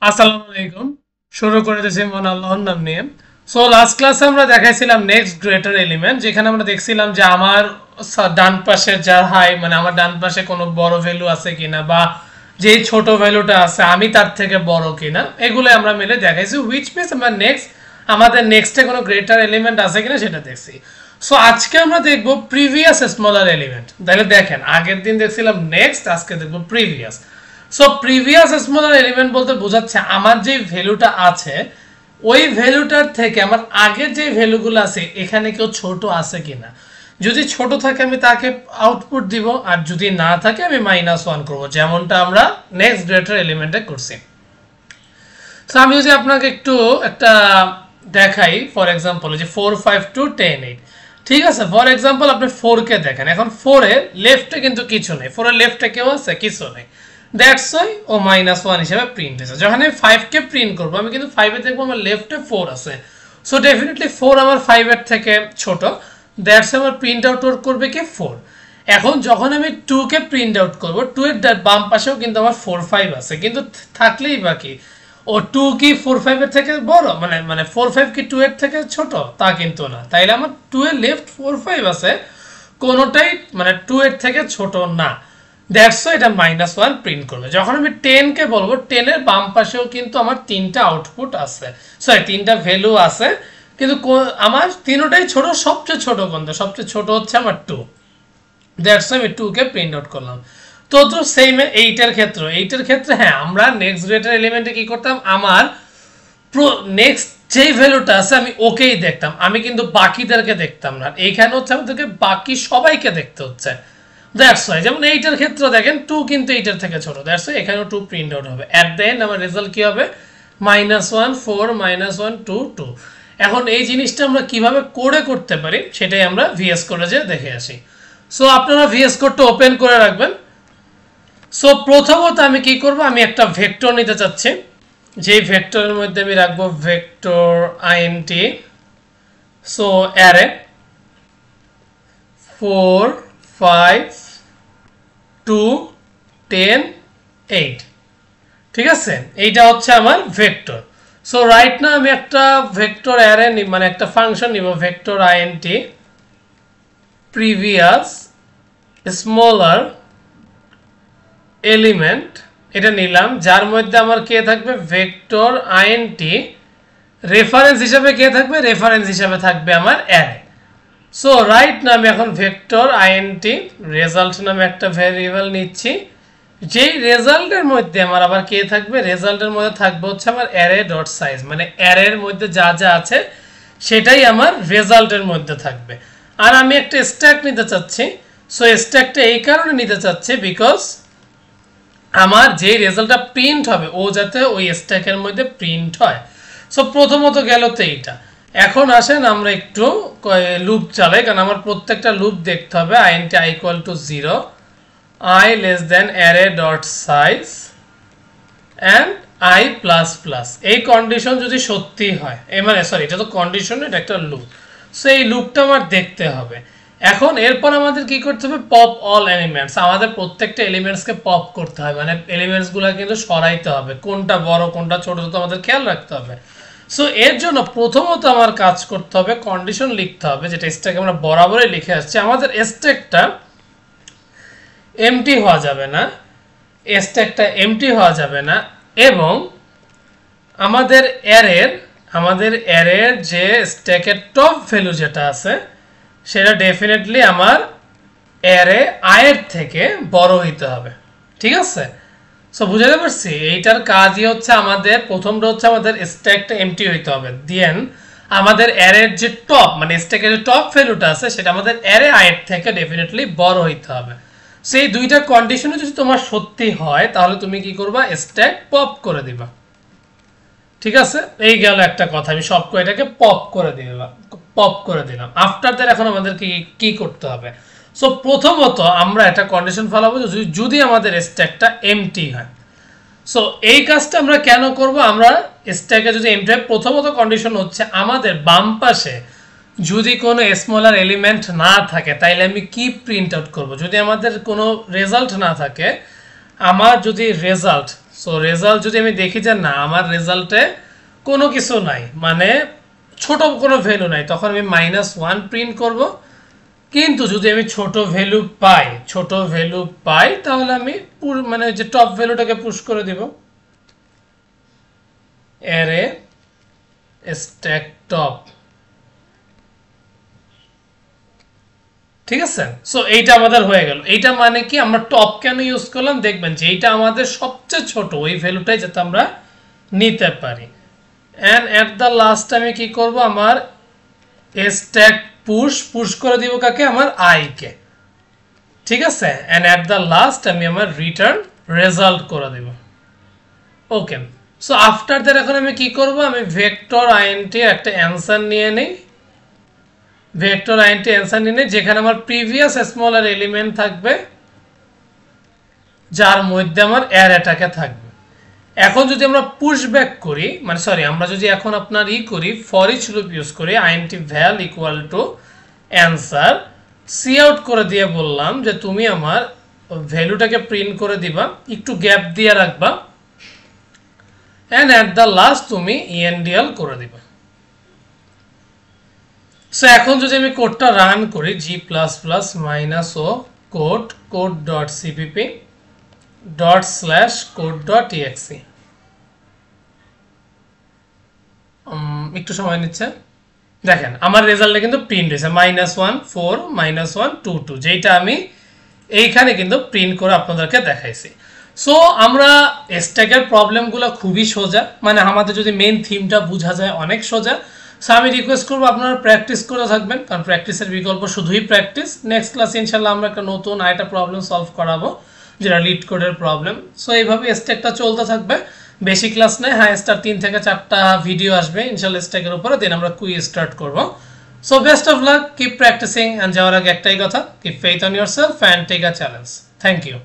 আসসালামু আলাইকুম। শুরু করে দিয়েছি মহান আল্লাহর নাম নিয়ে। সো লাস্ট ক্লাসে আমরা দেখাইছিলাম নেক্সট গ্রেটার এলিমেন্ট, যেখানে আমরা দেখছিলাম যে আমার ডান পাশে যার হাই, মানে আমার ডান পাশে কোনো বড় ভ্যালু আছে কিনা, বা যেই ছোট ভ্যালুটা আছে আমি তার থেকে বড় কিনা, এগুলো আমরা মিলে দেখাইছি। হুইচ মিনস আমরা আমাদের নেক্সটে কোনো গ্রেটার এলিমেন্ট আছে কিনা সেটা দেখছি। সো আজকে আমরা দেখবো প্রিভিয়াস স্মলার এলিমেন্ট। তাহলে দেখেন, আগের দিন দেখছিলাম নেক্সট, আজকে দেখবো previous. So previous smaller element বলতে বোঝাচ্ছে আমার যে ভ্যালুটা আছে ওই ভ্যালুটার থেকে আমার আগের যে ভ্যালুগুলো আছে এখানে কেউ ছোট আছে কিনা। যদি ছোট থাকে আমি তাকে আউটপুট দিব, আর যদি না থাকে আমি -1 করব, যেমনটা আমরা নেক্সট গ্রেটার এলিমেন্টে করছি। সো আমি যদি আপনাকে একটু একটা দেখাই, ফর এক্সাম্পল যে 4 5 2 10 8, ঠিক আছে। ফর এক্সাম্পল আপনি 4 কে দেখেন, এখন 4 এর লেফটে কিন্তু কিছু নেই, 4 এর লেফটে কেউ আছে, কিছু নেই। দ্যাটস ওয়াই ও -1 হিসেবে প্রিন্ট হয়েছে। যখন আমি 5 কে প্রিন্ট করব আমি কিন্তু 5 এ দেখবো আমার লেফটে 4 আছে, সো ডেফিনেটলি 4 আমার 5 এর থেকে ছোট। দ্যাটস আমার প্রিন্ট আউট করবে কি 4। এখন যখন আমি 2 কে প্রিন্ট আউট করব, 2 এর বাম পাশেও কিন্তু আমার 4 5 আছে, কিন্তু থাকলেই বাকি ও 2 কি 4 5 এর থেকে বড়, মানে মানে 4 5 কি 2 এর থেকে ছোট, তা কিন্তু না। তাইলে আমার 2 এর লেফট 4 5 আছে, কোনোটাই মানে 2 এর থেকে ছোট না। দ্যাটস ওয়াই এটা -1 প্রিন্ট করবে। যখন আমি 10 কে বলবো, 10 এর বাম পাশেও কিন্তু আমার তিনটা আউটপুট আছে, সরি তিনটা ভ্যালু আছে, কিন্তু আমার তিনটাই ছোট। সবচেয়ে ছোট কোনটা? সবচেয়ে ছোট হচ্ছে আমার 2। দ্যাটস ওয়াই আমি 2 কে প্রিন্ট আউট করলাম। তো সেম 8 এর ক্ষেত্রে, হ্যাঁ, আমরা নেক্সট গ্রেটার এলিমেন্টে কি করতাম, আমার নেক্সট যেই ভ্যালুটা আছে আমি ওকেই দেখতাম, আমি কিন্তু বাকিদেরকে দেখতাম না। এইখানে হচ্ছে আমাদেরকে বাকি সবাইকে দেখতে হচ্ছে। দ্যাটস ওয়াই যেমন 8 এর ক্ষেত্রে দেখেন 2 কিন্তু 8 এর থেকে ছোট, দ্যাটস ওয়াই এখানেও 2 প্রিন্ট আউট হবে। এট দ্য এন্ড আমার রেজাল্ট কি হবে? -1 4 -1 2 2। এখন এই জিনিসটা আমরা কিভাবে করতে পারি সেটাই আমরা ভিএস কোডে যে দেখে আসি। সো আপনারা ভিএস কোডটা ওপেন করে রাখবেন। সো প্রথমত আমি কি করব, আমি একটা ভেক্টর নিতে চাচ্ছি, যেই ভেক্টরের মধ্যে আমি রাখবো ভেক্টর আইএনটি। সো অ্যারে 4 5 2 10 8, ঠিক আছে। এইটা হচ্ছে আমার ভেক্টর। সো রাইট না আমি একটা ভেক্টর অ্যারে মানে একটা ফাংশন নিব, vector int previous smaller element, এটা নিলাম, যার মধ্যে আমার কে থাকবে ভেক্টর আইএনটি, রেফারেন্স হিসাবে কে থাকবে? রেফারেন্স হিসাবে থাকবে আমার অ্যারে। সো রাইট না আমি এখন ভেক্টর আইএনটি রেজাল্ট নামে একটা ভেরিয়েবল নিচ্ছি, যেই রেজাল্টের মধ্যে আমার আবার কে থাকবে? রেজাল্টের মধ্যে থাকবে হচ্ছে আমার অ্যারে ডট সাইজ, মানে অ্যারের মধ্যে যা যা আছে সেটাই আমার রেজাল্টের মধ্যে থাকবে। আর আমি একটা স্ট্যাক নিতে চাচ্ছি। সো স্ট্যাকটা এই কারণে নিতে চাচ্ছি বিকজ আমার যে রেজাল্টটা প্রিন্ট হবে ও যাতে ওই স্ট্যাকের মধ্যে প্রিন্ট হয়। সো প্রথমত গেল তো এইটা। এখন আসেন আমরা একটু লুপ চালাই, কারণ আমার প্রত্যেকটা লুপ দেখতে হবে। Int i equal to 0, i less than array dot size and i plus plus. এই কন্ডিশন যদি সত্যি হয়, মানে সরি এটা তো কন্ডিশন, এটা একটা লুপ। সো এই লুপটা আমার দেখতে হবে। এখন এরপর আমাদের কি করতে হবে? Pop all elements. আমাদের প্রত্যেকটা এলিমেন্টসকে পপ করতে হবে, মানে এলিমেন্টসগুলো কিন্তু সরাইতে হবে, কোনটা বড় কোনটা ছোট তো আমাদের খেয়াল রাখতে হবে। সো এর জন্য প্রথমত আমার কাজ করতে হবে, কন্ডিশন লিখতে হবে, যেটা স্ট্যাক আমরা বরাবরই লিখে আসছি। আমাদের স্ট্যাকটা এমটি হওয়া যাবে না, স্ট্যাকটা এমটি হওয়া যাবে না, এবং আমাদের অ্যারের যে স্ট্যাকের টপ ভ্যালু যেটা আছে সেটা ডেফিনেটলি আমার অ্যারে আয়ের থেকে বড় হইতে হবে, ঠিক আছে। সো বুঝাতে পারছি? এইটার কাজই হচ্ছে আমাদের প্রথমটা হচ্ছে আমাদের স্ট্যাকটা এমটি হইতে হবে, দেন আমাদের অ্যারের যে টপ মানে স্ট্যাকের যে টপ ভ্যালুটা আছে সেটা আমাদের অ্যারে আয়ের থেকে ডেফিনেটলি বড় হইতে হবে। সেই দুইটা কন্ডিশনে যদি তোমার সত্যি হয় তাহলে তুমি কি করবা? স্ট্যাক পপ করে দিবা, ঠিক আছে। এই গেল একটা কথা, আমি সব কয়টাকে পপ করে দিলাম। আফটার দ্যাট এখন আমাদের কি করতে হবে? সো প্রথমত আমরা একটা কন্ডিশন ফলাবো, যদি আমাদের স্ট্যাকটা এমটি হয়। সো এই কাজটা আমরা কেন করব? আমরা স্ট্যাকে যদি এমটি হয়, প্রথমত কন্ডিশন হচ্ছে আমাদের বাম পাশে যদি কোনো স্মলার এলিমেন্ট না থাকে তাইলে আমি কি প্রিন্ট আউট করব? যদি আমাদের কোনো রেজাল্ট না থাকে, আমার যদি রেজাল্ট সো রেজাল্ট যদি আমি দেখি যে না আমার রেজাল্টে কোনো কিছু নাই, মানে ছোট কোনো ভ্যালু নাই, তখন আমি -1 প্রিন্ট করব। কিন্তু যদি আমি ছোট ভ্যালু পাই তাহলে আমি মানে যে টপ ভ্যালুটাকে পুশ করে দিব, অ্যারে স্ট্যাক টপ, ঠিক আছে। সো এইটা আমাদের হয়ে গেল। এইটা মানে কি আমরা টপ কেন ইউজ করলাম, দেখবেন যে এইটা আমাদের সবচেয়ে ছোট ওই ভ্যালুটাই যাতে আমরা নিতে পারি। এন্ড এট দ্য লাস্ট আমি কি করব, আমার স্ট্যাক পুশ করে দিব কাকে, আমার আই কে, ঠিক আছে। এন্ড এট দ্য লাস্ট আমি আমার রিটার্ন রেজাল্ট করে দেব। ওকে, সো আফটার দ্যাট এখন আমি কি করব, আমি ভেক্টর আইএনটি একটা অ্যান্সার নিয়ে নেই, ভেক্টর আইএনটি অ্যান্সার নিয়ে নেই যেখানে আমার প্রিভিয়াস স্মলার এলিমেন্ট থাকবে যার মধ্যে আমার অ্যারেটাকে থাকবে। এখন যদি আমরা পুশ ব্যাক করি, মানে সরি আমরা যদি এখন আপনার করি ফর ইচ লুপ ইউজ করি, INT val equal to answer, cout করে দিয়ে বললাম যে তুমি আমার ভ্যালুটাকে প্রিন্ট করে দিবা, একটু গ্যাপ দিয়ে রাখবা, এন্ড এট দ্য লাস্ট তুমি ইএনডিএল করে দিবা। সো এখন যদি আমি কোডটা রান করি g++ -o code.cpp./code.exe, একটু সময় নিচ্ছে, দেখেন আমার রেজাল্টে কিন্তু প্রিন্ট হয়েছে -1 4 -1 2 2, যেটা আমি এইখানে কিন্তু প্রিন্ট করে আপনাদেরকে দেখাইছি। সো আমরা স্ট্যাকের প্রবলেমগুলো খুবই সোজা, মানে আমাদের যদি মেইন থিমটা বোঝা যায় অনেক সোজা। সো আমি রিকোয়েস্ট করবো আপনারা প্র্যাকটিস করে থাকবেন, কারণ প্র্যাকটিসের বিকল্প শুধুই প্র্যাকটিস। নেক্সট ক্লাসে ইনশাল্লাহ আমরা একটা নতুন আরেকটা প্রবলেম সলভ করাবো, যেটা লিড কোডের প্রবলেম। সো এইভাবে স্ট্যাকটা চলতে থাকবে, বেশি ক্লাস নেই, হাইয়েস্ট 3 থেকে 4টা ভিডিও আসবে ইনশাল্লাহ স্ট্যাকের উপরে, দেন আমরা কুইজ স্টার্ট করবো। So best of luck, keep practicing, and যাওয়ার আগে একটাই কথা, keep faith on yourself and take a challenge. Thank you.